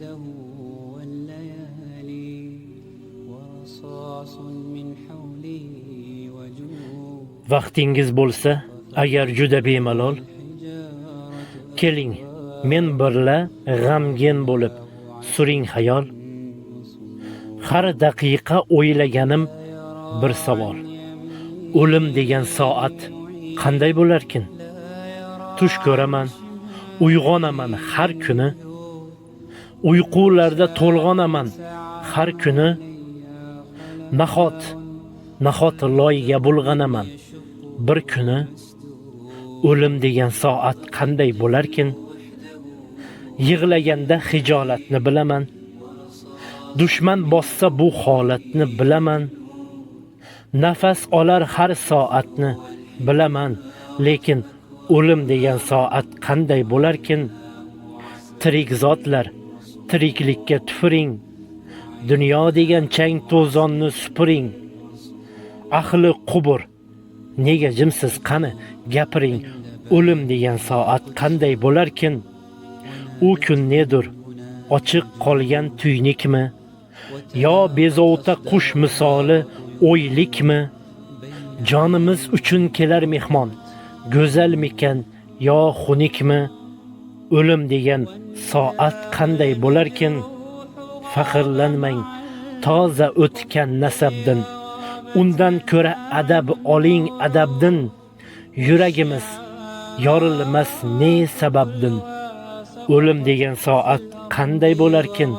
وحده والليالي ورصاص من حوله وجنوب Vaqtingiz bo'lsa, agar juda bemalol, keling, men birla g'amgin bo'lib suring xayol. Har daqiqa o'ylaganim bir savol. O'lim degan soat qanday bo'larkin? Tush ko'raman, uyg'onaman har kuni. Uyqularda to'lg'onaman har kuni. Nahot loyga bulg'anaman bir kuni. O'lim degan soat qanday bo'larkin? Yig'laganda hijolatni bilaman. Dushman bossa bu holatni bilaman. Nafas olar har soatni bilaman, lekin o'lim degan soat qanday bo'larkin? Tirik zotlar, tiriklikka tufuring. Dunyo degan chang to'zonni supuring. Ahli qubur, nega jimsiz qani gapiring? O'lim degan soat qanday bo'larkin? U kun nedir? Ochiq qolgan tuynikmi? Yo bezovta qush misoli o'ylikmi? Jonimiz uchun kelar mehmon, go'zalmikan yo xunukmi? O'lim degan soat qanday bo'larkin? Faxrlanmang toza o'tgan nasabdan, undan ko'ra adab oling adabdan. Yuragimiz yorilmas ne sababdan? O'lim degan soat qanday bo'larkin?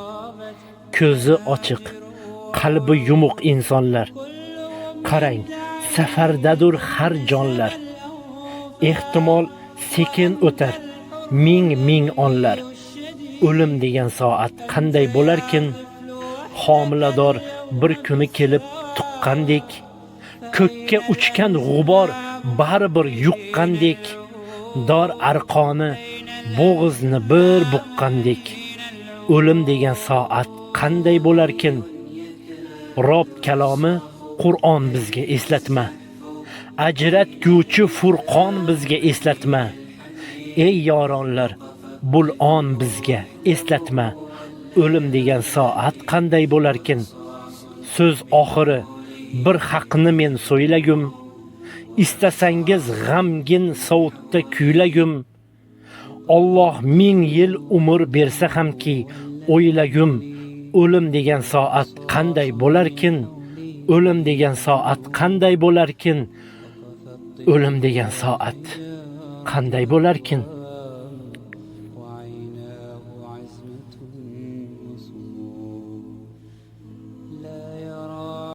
Ko'zi ochiq, qalbi yumuq insonlar, qarang, safardadur har jonlar. Ehtimol sekin o'tar ming onlar. O'lim degan soat qanday bo'larkin? Homilador bir kuni kelib tuqqandek, ko'kka uchgan g'ubor baribir yuqqandek, dor arqoni bo'g'izni bir buqqandek. O'lim degan soat qanday bo'larkin? Rob kalomi Qur'on bizga eslatma. Ajratguvchi Furqon bizga eslatma. Ey yoronlar, bul'on bizga eslatma. O'lim degan soat qanday bo'larkin? So'z oxiri bir haqni men so'ylagum. Istasangiz g'amgin sovutda kuylagum. Alloh 1000 yil umr bersa hamki o'ylagum. O'lim degan soat qanday bo'larkin? O'lim degan soat qanday bo'larkin? O'lim degan soat qanday bo'larkin?